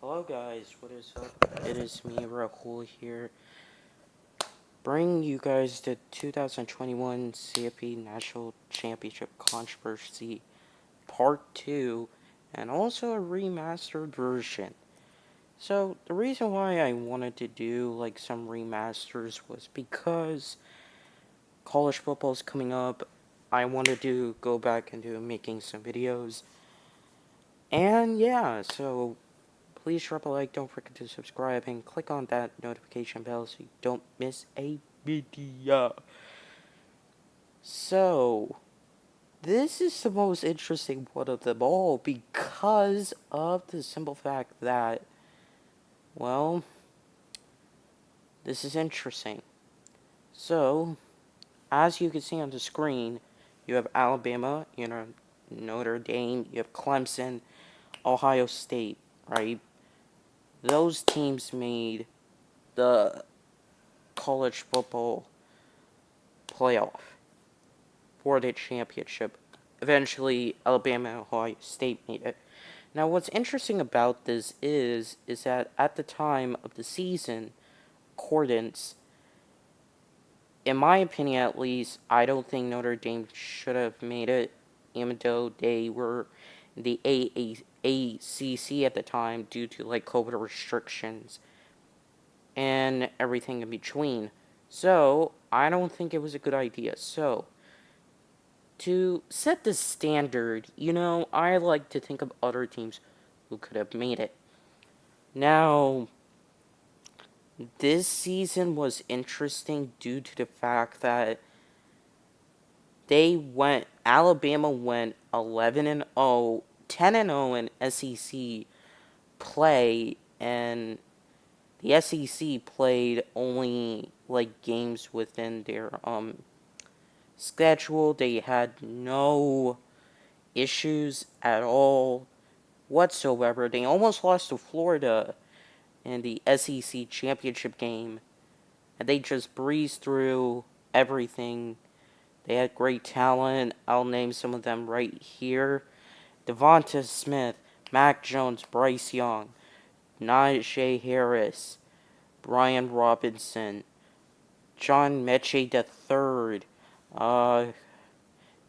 Hello guys, what is up? It is me, Rahul here, bringing you guys the 2021 CFP National Championship Controversy Part 2, and also a remastered version. So, the reason why I wanted to do, like, some remasters was because college football is coming up. I wanted to go back into making some videos. And yeah, so please drop a like, don't forget to subscribe, and click on that notification bell so you don't miss a video. So, this is the most interesting one of them all because of the simple fact that, well, this is interesting. So, as you can see on the screen, you have Alabama, Notre Dame, you have Clemson, Ohio State, right? Those teams made the college football playoff for the championship. Eventually, Alabama and Ohio State made it. Now, what's interesting about this is that at the time of the season, accordance, in my opinion at least, I don't think Notre Dame should have made it, even though they were in the ACC at the time due to like COVID restrictions and everything in between. So, I don't think it was a good idea. So, to set the standard, I like to think of other teams who could have made it. Now, this season was interesting due to the fact that Alabama went 11 and 0, 10 and 0 in SEC play, and the SEC played only like games within their schedule. They had no issues at all whatsoever. They almost lost to Florida in the SEC championship game, and they just breezed through everything. They had great talent. I'll name some of them right here: Devonta Smith, Mac Jones, Bryce Young, Najee Harris, Brian Robinson, John Mechie III,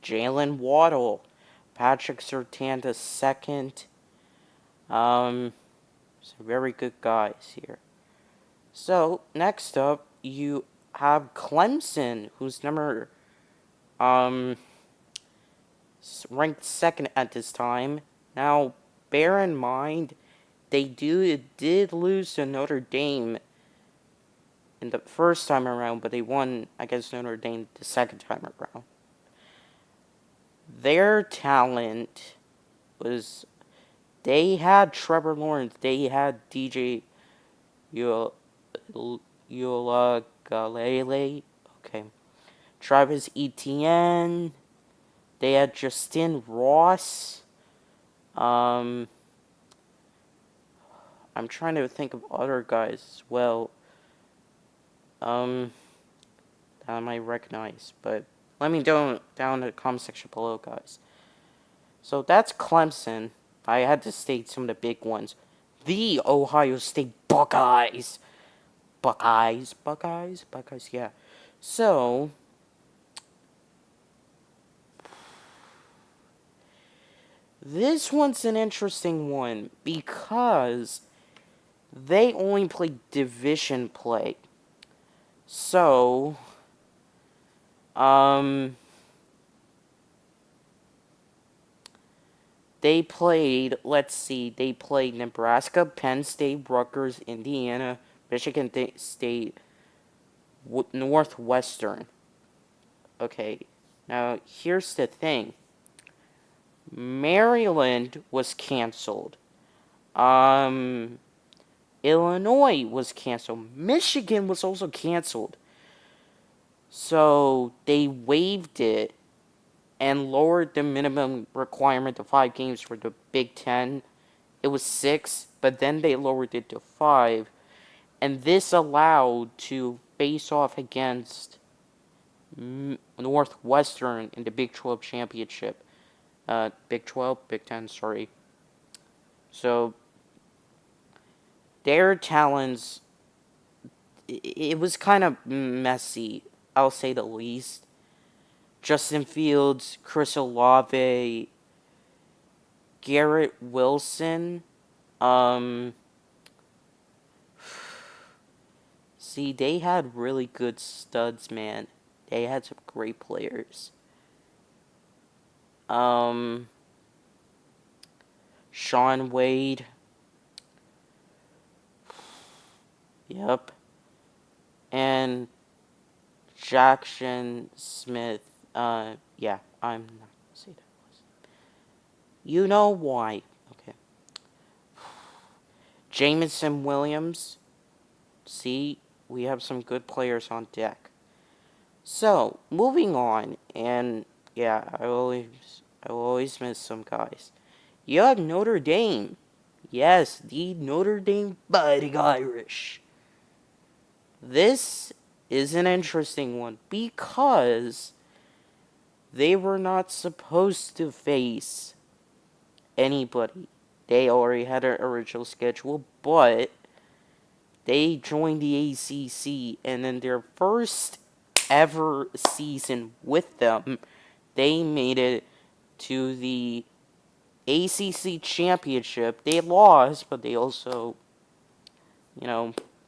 Jalen Waddle, Patrick Surtain II. Some very good guys here. So, next up, you have Clemson, who's um, ranked second at this time. Now, bear in mind, did lose to Notre Dame in the first time around, but they won against Notre Dame the second time around. Their talent was, they had Trevor Lawrence, they had DJ Uiagalelei, okay, Travis Etienne, they had Justin Ross, I'm trying to think of other guys as well, that I might recognize, but let me know down in the comment section below, guys. So that's Clemson. I had to state some of the big ones. The Ohio State Buckeyes. Buckeyes, yeah. So, this one's an interesting one because they only play division play. So, they played, let's see, they played Nebraska, Penn State, Rutgers, Indiana, Michigan State, Northwestern. Okay, now here's the thing. Maryland was canceled. Illinois was canceled. Michigan was also canceled. So they waived it and lowered the minimum requirement to 5 games for the Big Ten. It was 6, but then they lowered it to 5. And this allowed to face off against Northwestern in the Big 12 championship. Big 12, Big 10, sorry. So, their talents, it was kind of messy, I'll say the least. Justin Fields, Chris Olave, Garrett Wilson. Um, See, they had really good studs, man. They had some great players. Um, Sean Wade. Yep. And Jackson Smith. Yeah, I'm not gonna say that was. You know why. Okay. Jameson Williams. See, we have some good players on deck. So, moving on, and yeah, I will always miss some guys. You have Notre Dame. Yes, the Notre Dame Fighting Irish. This is an interesting one because they were not supposed to face anybody. They already had an original schedule, but they joined the ACC, and in their first ever season with them, they made it to the ACC championship. They lost, but they also,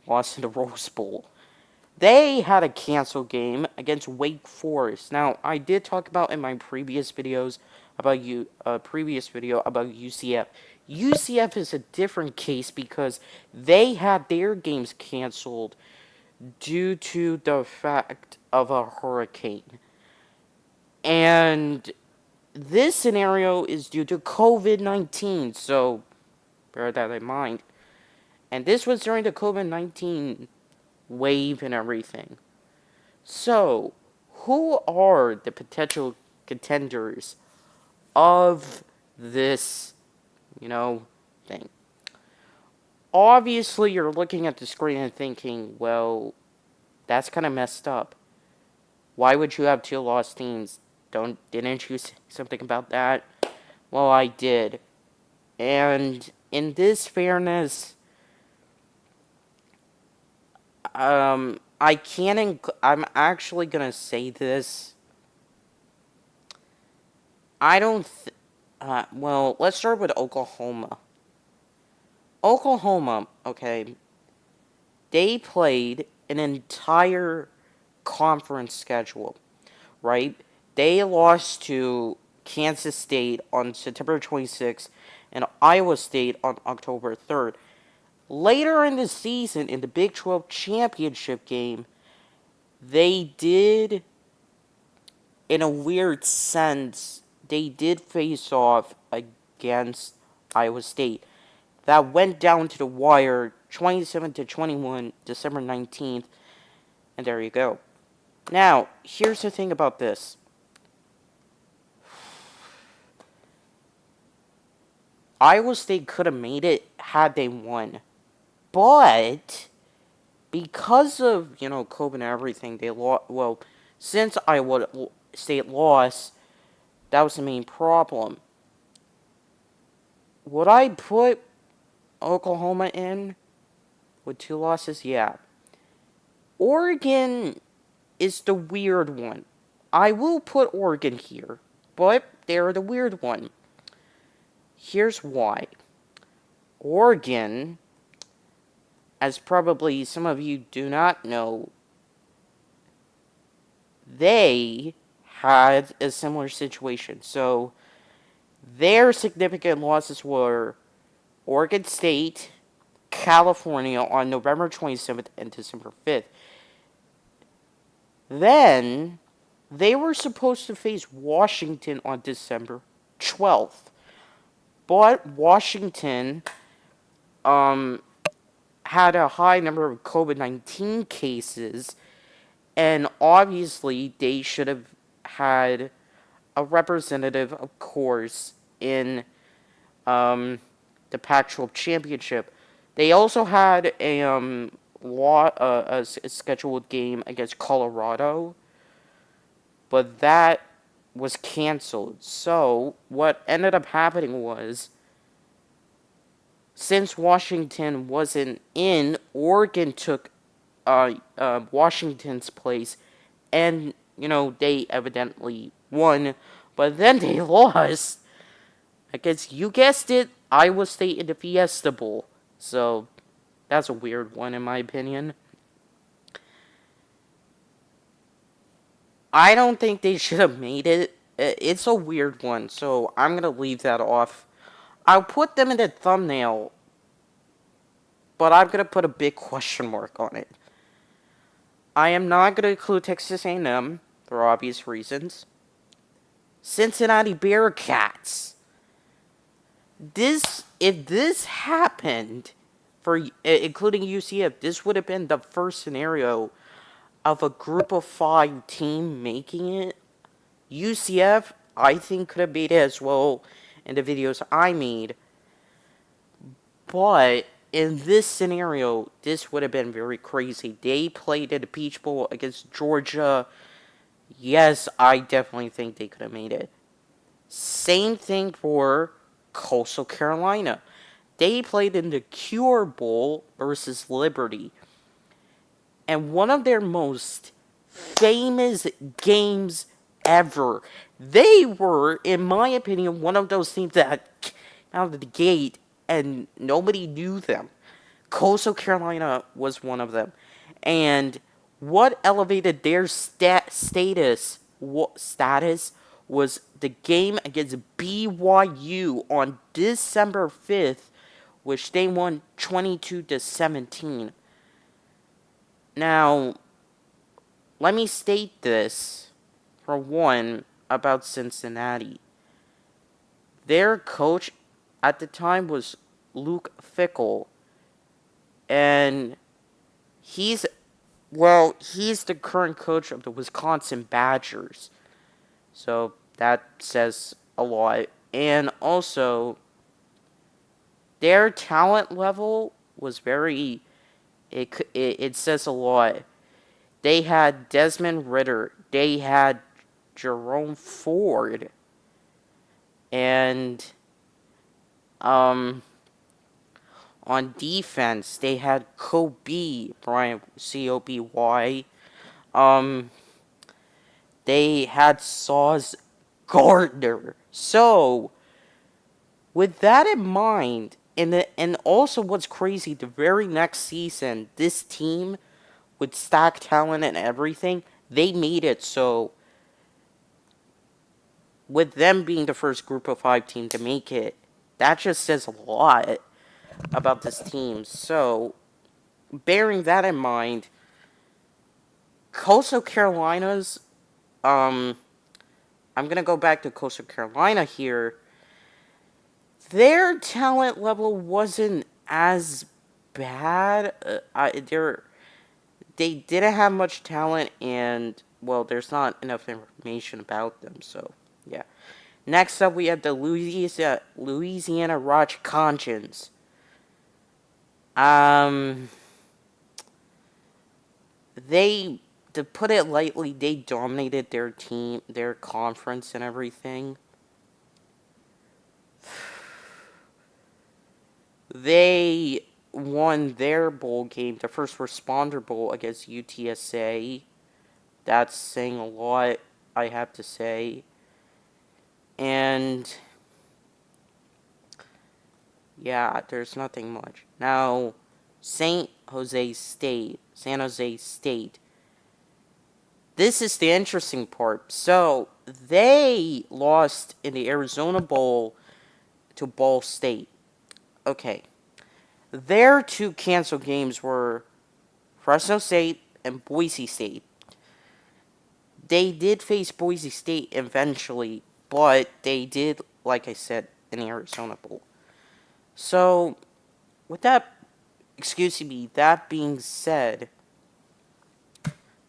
lost in the Rose Bowl. They had a cancel game against Wake Forest. Now, I did talk about in my previous videos about previous video about UCF. UCF is a different case because they had their games canceled due to the fact of a hurricane. And this scenario is due to COVID-19, so bear that in mind. And this was during the COVID-19 wave and everything. So, who are the potential contenders of this, thing? Obviously, you're looking at the screen and thinking, well, that's kind of messed up. Why would you have two lost teams? Didn't you say something about that? Well, I did. And in this fairness, I can't. I'm actually gonna say this. I don't. Well, let's start with Oklahoma. Oklahoma, okay. They played an entire conference schedule, right? They lost to Kansas State on September 26th and Iowa State on October 3rd. Later in the season, in the Big 12 championship game, they did, in a weird sense, they did face off against Iowa State. That went down to the wire 27-21, December 19th, and there you go. Now, here's the thing about this. Iowa State could have made it had they won. But because of, COVID and everything, they lost. Well, since Iowa State lost, that was the main problem. Would I put Oklahoma in with 2 losses? Yeah. Oregon is the weird one. I will put Oregon here, but they're the weird one. Here's why. Oregon, as probably some of you do not know, they had a similar situation. So, their significant losses were Oregon State, California on November 27th and December 5th. Then, they were supposed to face Washington on December 12th. But Washington had a high number of COVID-19 cases, and obviously they should have had a representative, of course, in the Pac-12 championship. They also had a scheduled game against Colorado, but that was canceled. So what ended up happening was since Washington wasn't in, Oregon took Washington's place, and they evidently won, but then they lost against, you guessed it, Iowa State in the Fiesta Bowl. So that's a weird one in my opinion. I don't think they should have made it. It's a weird one, so I'm gonna leave that off. I'll put them in the thumbnail, but I'm gonna put a big question mark on it. I am not gonna include Texas A&M for obvious reasons. Cincinnati Bearcats. If this happened for including UCF, this would have been the first scenario of a group of 5 team making it. UCF, I think, could have made it as well in the videos I made. But in this scenario, this would have been very crazy. They played in the Peach Bowl against Georgia. Yes, I definitely think they could have made it. Same thing for Coastal Carolina. They played in the Cure Bowl versus Liberty. And one of their most famous games ever. They were, in my opinion, one of those teams that came out of the gate and nobody knew them. Coastal Carolina was one of them. And what elevated their status was the game against BYU on December 5th, which they won 22-17. Now, let me state this, for one, about Cincinnati. Their coach at the time was Luke Fickell, and he's the current coach of the Wisconsin Badgers. So that says a lot. And also, their talent level was very, it says a lot. They had Desmond Ridder. They had Jerome Ford. And on defense, they had Brian Coby. They had Sauce Gardner. So, with that in mind, and also what's crazy, the very next season, this team, with stacked talent and everything, they made it. So, with them being the first group of 5 team to make it, that just says a lot about this team. So, bearing that in mind, Coastal Carolina's, I'm going to go back to Coastal Carolina here. Their talent level wasn't as bad. They didn't have much talent, and, well, there's not enough information about them, so, yeah. Next up, we have the Louisiana Rock Conchins. To put it lightly, they dominated their team, their conference, and everything. They won their bowl game, the First Responder Bowl, against UTSA. That's saying a lot, I have to say. And yeah, there's nothing much. Now, San Jose State. This is the interesting part. So, they lost in the Arizona Bowl to Ball State. Okay. Their 2 canceled games were Fresno State and Boise State. They did face Boise State eventually, but they did, like I said, in the Arizona Bowl. So, with that, that being said,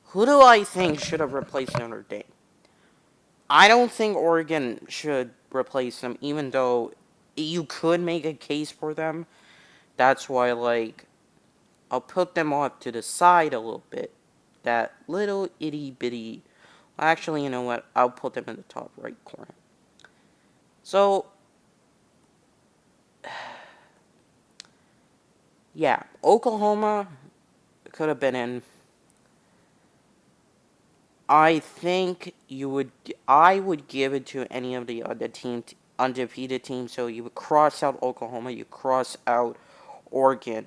who do I think should have replaced Notre Dame? I don't think Oregon should replace them, even though you could make a case for them. That's why, I'll put them off to the side a little bit. That little itty bitty. Actually, you know what? I'll put them in the top right corner. So, Yeah, Oklahoma could have been in. I think I would give it to any of the other undefeated teams. So you would cross out Oklahoma, you cross out Oregon,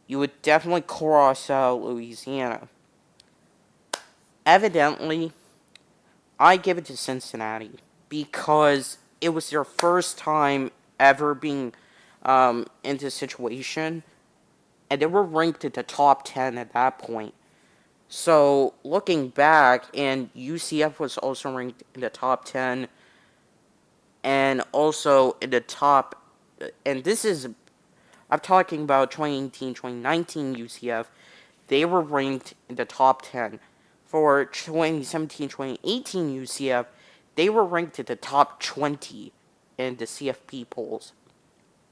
you would definitely cross out Louisiana. Evidently, I give it to Cincinnati because it was their first time ever being in this situation, and they were ranked at the top 10 at that point. So, looking back, and UCF was also ranked in the top 10, and also in the top, and this is, I'm talking about 2018, 2019 UCF, they were ranked in the top 10. For 2017, 2018 UCF, they were ranked at the top 20 in the CFP polls.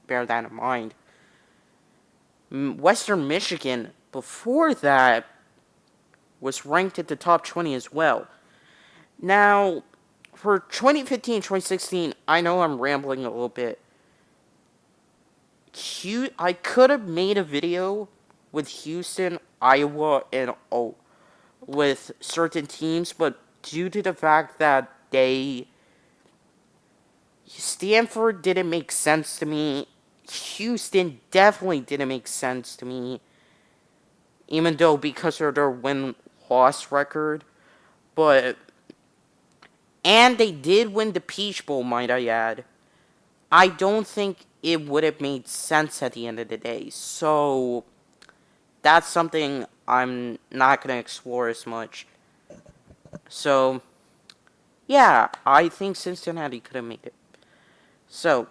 Bear that in mind. Western Michigan, before that, was ranked at the top 20 as well. Now, for 2015, 2016, I know I'm rambling a little bit. I could have made a video with Houston, Iowa, and with certain teams, but due to the fact that Stanford didn't make sense to me, Houston definitely didn't make sense to me, even though because of their win-loss record, but and they did win the Peach Bowl, might I add. I don't think it would have made sense at the end of the day. So that's something I'm not going to explore as much. So, yeah, I think Cincinnati could have made it. So,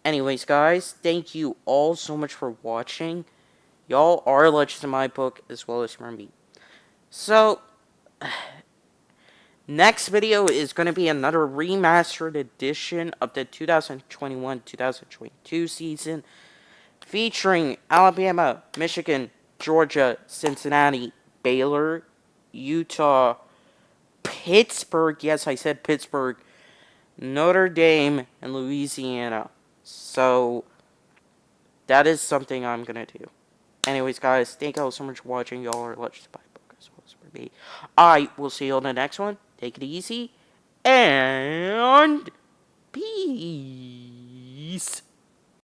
anyways, guys, thank you all so much for watching. Y'all are legends in my book as well as for me. So, next video is going to be another remastered edition of the 2021-2022 season, featuring Alabama, Michigan, Georgia, Cincinnati, Baylor, Utah, Pittsburgh, yes, I said Pittsburgh, Notre Dame, and Louisiana. So, that is something I'm going to do. Anyways, guys, thank you all so much for watching. Y'all are legends by book as well as for me. I will see you on the next one. Take it easy, and peace.